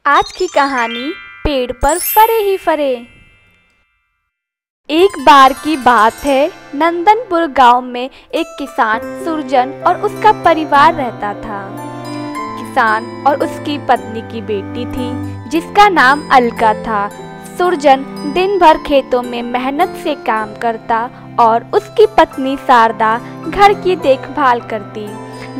आज की कहानी पेड़ पर फरे ही फरे। एक बार की बात है, नंदनपुर गांव में एक किसान सुरजन और उसका परिवार रहता था। किसान और उसकी पत्नी की बेटी थी जिसका नाम अलका था। सुरजन दिन भर खेतों में मेहनत से काम करता और उसकी पत्नी शारदा घर की देखभाल करती।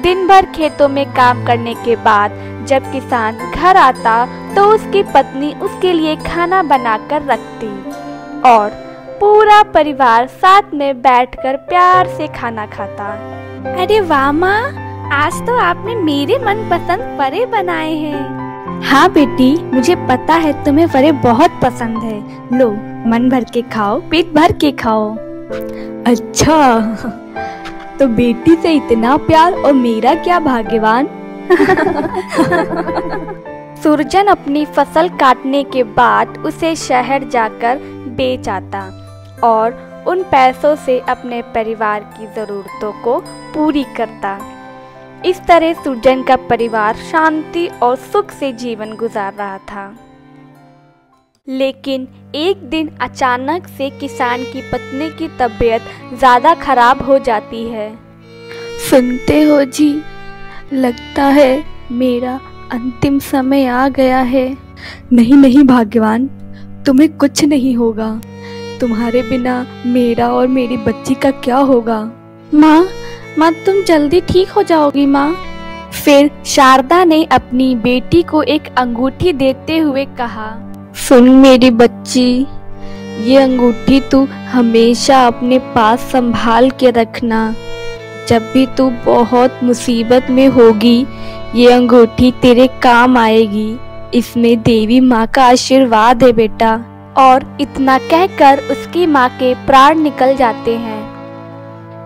दिन भर खेतों में काम करने के बाद जब किसान घर आता तो उसकी पत्नी उसके लिए खाना बनाकर रखती और पूरा परिवार साथ में बैठकर प्यार से खाना खाता। अरे वाह माँ, आज तो आपने मेरे मनपसंद फरे बनाए हैं। हाँ बेटी, मुझे पता है तुम्हें फरे बहुत पसंद है। लो, मन भर के खाओ, पेट भर के खाओ। अच्छा, तो बेटी से इतना प्यार और मेरा क्या भाग्यवान। सुरजन अपनी फसल काटने के बाद उसे शहर जाकर बेच आता और उन पैसों से अपने परिवार की ज़रूरतों को पूरी करता। इस तरह सुरजन का परिवार शांति और सुख से जीवन गुजार रहा था। लेकिन एक दिन अचानक से किसान की पत्नी की तबीयत ज़्यादा खराब हो जाती है। सुनते हो जी, लगता है मेरा अंतिम समय आ गया है। नहीं नहीं भाग्यवान, तुम्हें कुछ नहीं होगा। तुम्हारे बिना मेरा और मेरी बच्ची का क्या होगा। माँ, तुम जल्दी ठीक हो जाओगी माँ। फिर शारदा ने अपनी बेटी को एक अंगूठी देते हुए कहा, सुन मेरी बच्ची, ये अंगूठी तू हमेशा अपने पास संभाल के रखना। जब भी तू बहुत मुसीबत में होगी ये अंगूठी तेरे काम आएगी। इसमें देवी माँ का आशीर्वाद है बेटा। और इतना कहकर उसकी माँ के प्राण निकल जाते हैं।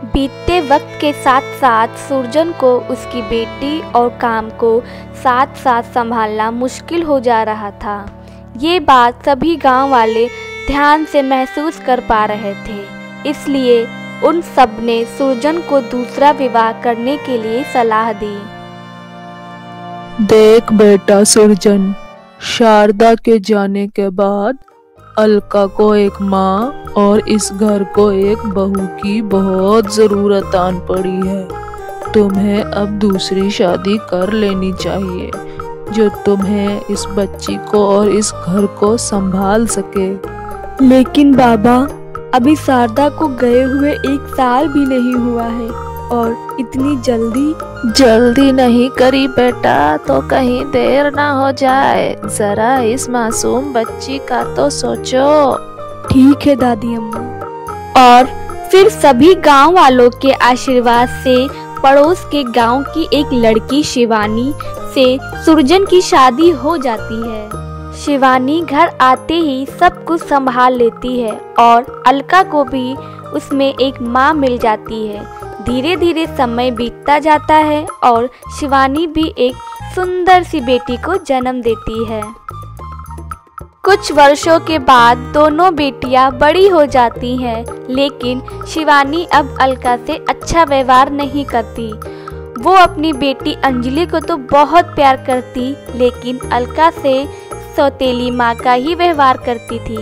बीतते वक्त के साथ साथ सुरजन को उसकी बेटी और काम को साथ साथ संभालना मुश्किल हो जा रहा था। ये बात सभी गांव वाले ध्यान से महसूस कर पा रहे थे, इसलिए उन सब ने सुरजन को दूसरा विवाह करने के लिए सलाह दी। देख बेटा सुरजन, शारदा के जाने के बाद अलका को एक माँ और इस घर को एक बहू की बहुत जरूरत आन पड़ी है। तुम्हें अब दूसरी शादी कर लेनी चाहिए जो तुम्हें इस बच्ची को और इस घर को संभाल सके। लेकिन बाबा, अभी शारदा को गए हुए 1 साल भी नहीं हुआ है और इतनी जल्दी नहीं करी बेटा तो कहीं देर ना हो जाए। जरा इस मासूम बच्ची का तो सोचो। ठीक है दादी अम्मा। और फिर सभी गांव वालों के आशीर्वाद से पड़ोस के गांव की एक लड़की शिवानी से सुरजन की शादी हो जाती है। शिवानी घर आते ही सब कुछ संभाल लेती है और अलका को भी उसमें एक माँ मिल जाती है। धीरे धीरे समय बीतता जाता है और शिवानी भी एक सुंदर सी बेटी को जन्म देती है। कुछ वर्षों के बाद दोनों बेटियां बड़ी हो जाती हैं, लेकिन शिवानी अब अलका से अच्छा व्यवहार नहीं करती। वो अपनी बेटी अंजलि को तो बहुत प्यार करती, लेकिन अलका से सौतेली माँ का ही व्यवहार करती थी।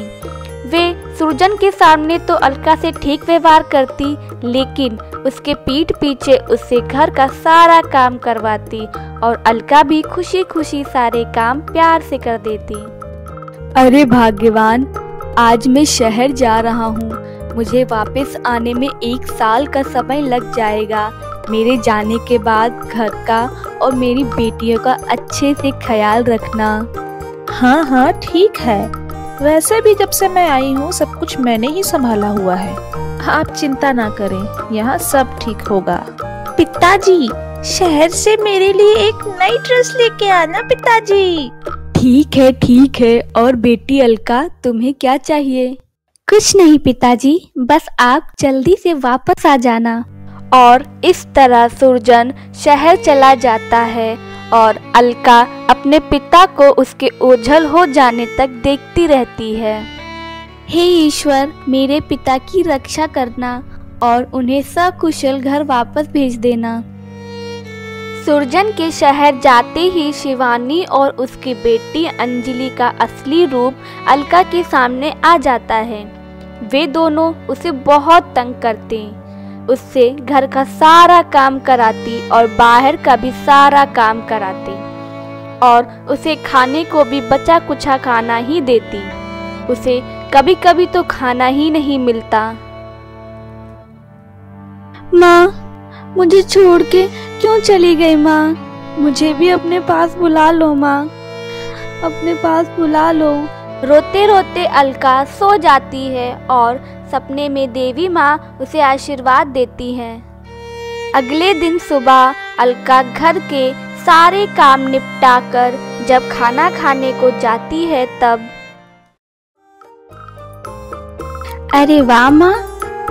वे सुरजन के सामने तो अलका से ठीक व्यवहार करती, लेकिन उसके पीठ पीछे उससे घर का सारा काम करवाती और अलका भी खुशी खुशी सारे काम प्यार से कर देती। अरे भाग्यवान, आज मैं शहर जा रहा हूँ। मुझे वापस आने में 1 साल का समय लग जाएगा। मेरे जाने के बाद घर का और मेरी बेटियों का अच्छे से ख्याल रखना। हाँ ठीक है। वैसे भी जब से मैं आई हूँ सब कुछ मैंने ही संभाला हुआ है। आप चिंता ना करें, यहाँ सब ठीक होगा। पिताजी, शहर से मेरे लिए एक नई ड्रेस लेके आना पिताजी। ठीक है। और बेटी अलका, तुम्हें क्या चाहिए? कुछ नहीं पिताजी, बस आप जल्दी से वापस आ जाना। और इस तरह सुरजन शहर चला जाता है और अलका अपने पिता को उसके ओझल हो जाने तक देखती रहती है। हे ईश्वर, मेरे पिता की रक्षा करना और उन्हें सकुशल घर वापस भेज देना। सुरजन के शहर जाते ही शिवानी और उसकी बेटी अंजलि का असली रूप अलका के सामने आ जाता है। वे दोनों उसे बहुत तंग करते, उससे घर का सारा काम कराती और बाहर का भी सारा काम कराती और उसे खाने को भी बचा कुचा खाना ही देती। उसे कभी कभी तो खाना ही नहीं मिलता। माँ, मुझे छोड़ के क्यों चली गई माँ? मुझे भी अपने पास बुला लो माँ, अपने पास बुला लो। रोते रोते अलका सो जाती है और सपने में देवी माँ उसे आशीर्वाद देती हैं। अगले दिन सुबह अलका घर के सारे काम निपटाकर जब खाना खाने को जाती है तब अरे वाह माँ,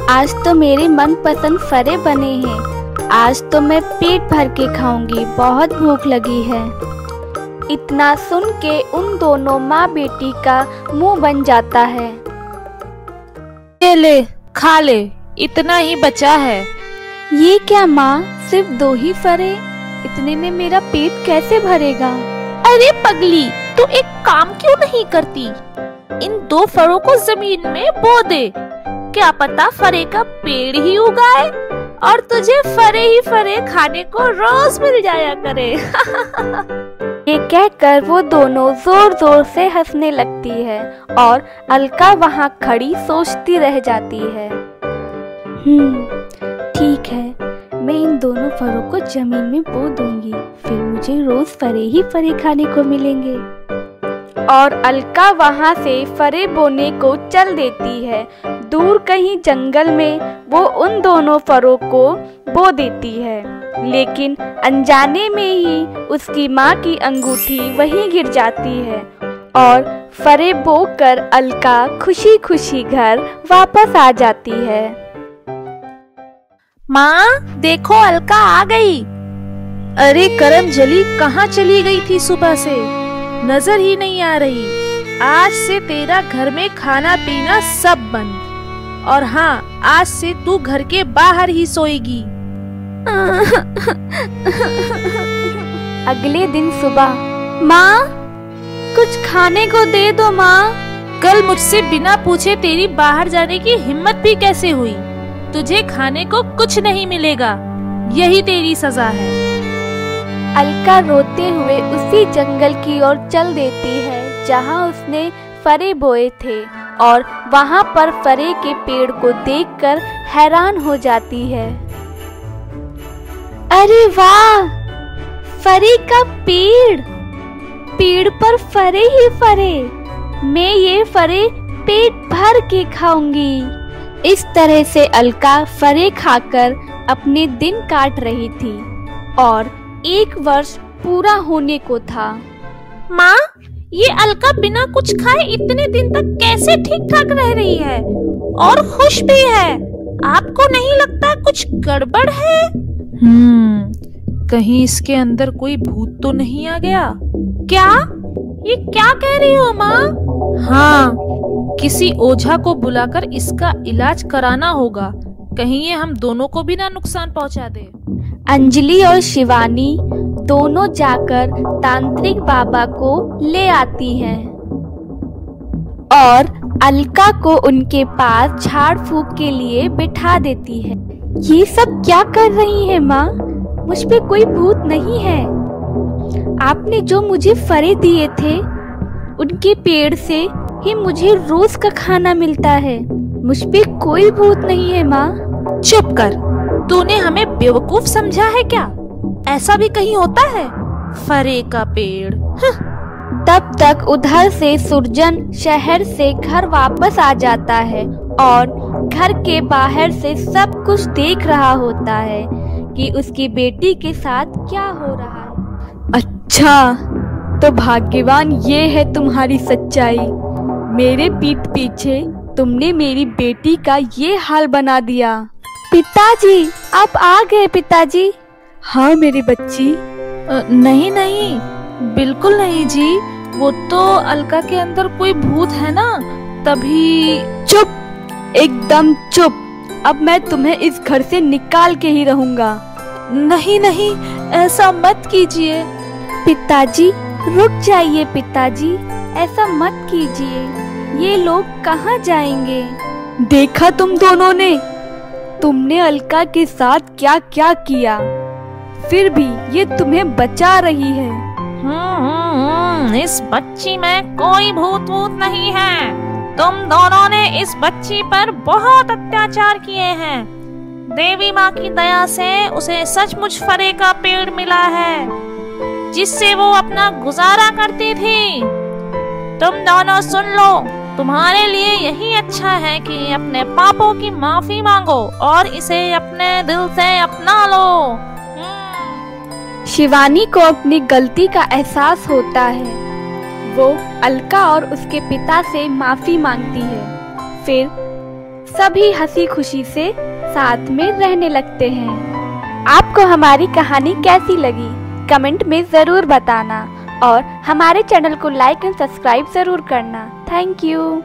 आज तो मेरे मनपसंद फरे बने हैं। आज तो मैं पेट भर के खाऊंगी, बहुत भूख लगी है। इतना सुन के उन दोनों माँ बेटी का मुंह बन जाता है। ले खा ले, इतना ही बचा है। ये क्या माँ, सिर्फ 2 ही फरे? इतने में मेरा पेट कैसे भरेगा? अरे पगली, तू एक काम क्यों नहीं करती? इन 2 फरों को जमीन में बो दे, क्या पता फरे का पेड़ ही उगाए और तुझे फरे ही फरे खाने को रोज मिल जाया करे। ये कहकर वो दोनों जोर जोर से हंसने लगती है और अलका वहाँ खड़ी सोचती रह जाती है। ठीक है, मैं इन दोनों फरों को जमीन में बो दूंगी, फिर मुझे रोज फरे ही फरे खाने को मिलेंगे। और अलका वहाँ से फरे बोने को चल देती है। दूर कहीं जंगल में वो उन दोनों फरों को बो देती है, लेकिन अनजाने में ही उसकी माँ की अंगूठी वहीं गिर जाती है और फरे बोकर अलका खुशी खुशी घर वापस आ जाती है। माँ देखो, अलका आ गई। अरे करमजली, कहाँ चली गई थी सुबह से? नजर ही नहीं आ रही। आज से तेरा घर में खाना पीना सब बंद, और हाँ, आज से तू घर के बाहर ही सोएगी। अगले दिन सुबह, माँ कुछ खाने को दे दो माँ। कल मुझसे बिना पूछे तेरी बाहर जाने की हिम्मत भी कैसे हुई? तुझे खाने को कुछ नहीं मिलेगा, यही तेरी सजा है। अलका रोते हुए उसी जंगल की ओर चल देती है जहाँ उसने फरे बोए थे और वहाँ पर फरे के पेड़ को देखकर हैरान हो जाती है। अरे वाह, फरे का पेड़, पेड़ पर फरे ही फरे। मैं ये फरे पेट भर के खाऊंगी। इस तरह से अलका फरे खाकर अपने दिन काट रही थी और 1 वर्ष पूरा होने को था। माँ, ये अलका बिना कुछ खाए इतने दिन तक कैसे ठीक ठाक रह रही है और खुश भी है? आपको नहीं लगता कुछ गड़बड़ है? कहीं इसके अंदर कोई भूत तो नहीं आ गया? क्या? ये क्या कह रही हो माँ? हाँ, किसी ओझा को बुलाकर इसका इलाज कराना होगा, कहीं ये हम दोनों को भी ना नुकसान पहुँचा दे। अंजलि और शिवानी दोनों जाकर तांत्रिक बाबा को ले आती हैं और अलका को उनके पास झाड़ फूक के लिए बिठा देती है। ये सब क्या कर रही है माँ? मुझ पे कोई भूत नहीं है। आपने जो मुझे फरे दिए थे उनके पेड़ से ही मुझे रोज का खाना मिलता है। मुझ पे कोई भूत नहीं है माँ। चुप कर, तूने हमें बेवकूफ समझा है क्या? ऐसा भी कहीं होता है? फरे का पेड़। तब तक उधर से सुरजन शहर से घर वापस आ जाता है और घर के बाहर से सब कुछ देख रहा होता है कि उसकी बेटी के साथ क्या हो रहा है। अच्छा, तो भाग्यवान ये है तुम्हारी सच्चाई। मेरे पीठ पीछे तुमने मेरी बेटी का ये हाल बना दिया। पिताजी, आप आ गए पिताजी। हाँ मेरी बच्ची। नहीं नहीं, बिल्कुल नहीं जी, वो तो अलका के अंदर कोई भूत है ना, तभी। चुप, एकदम चुप। अब मैं तुम्हें इस घर से निकाल के ही रहूंगा। नहीं नहीं, ऐसा मत कीजिए। पिताजी रुक जाइए पिताजी, ऐसा मत कीजिए। ये लोग कहाँ जाएंगे? देखा तुम दोनों ने, तुमने अलका के साथ क्या क्या किया, फिर भी ये तुम्हें बचा रही है। इस बच्ची में कोई भूत वूत नहीं है। तुम दोनों ने इस बच्ची पर बहुत अत्याचार किए हैं। देवी माँ की दया से उसे सचमुच फरे का पेड़ मिला है, जिससे वो अपना गुजारा करती थी। तुम दोनों सुन लो, तुम्हारे लिए यही अच्छा है कि अपने पापों की माफी मांगो और इसे अपने दिल से अपना लो। शिवानी को अपनी गलती का एहसास होता है। वो अलका और उसके पिता से माफी मांगती है। फिर सभी हंसी खुशी से साथ में रहने लगते हैं। आपको हमारी कहानी कैसी लगी कमेंट में जरूर बताना और हमारे चैनल को लाइक एंड सब्सक्राइब जरूर करना। Thank you.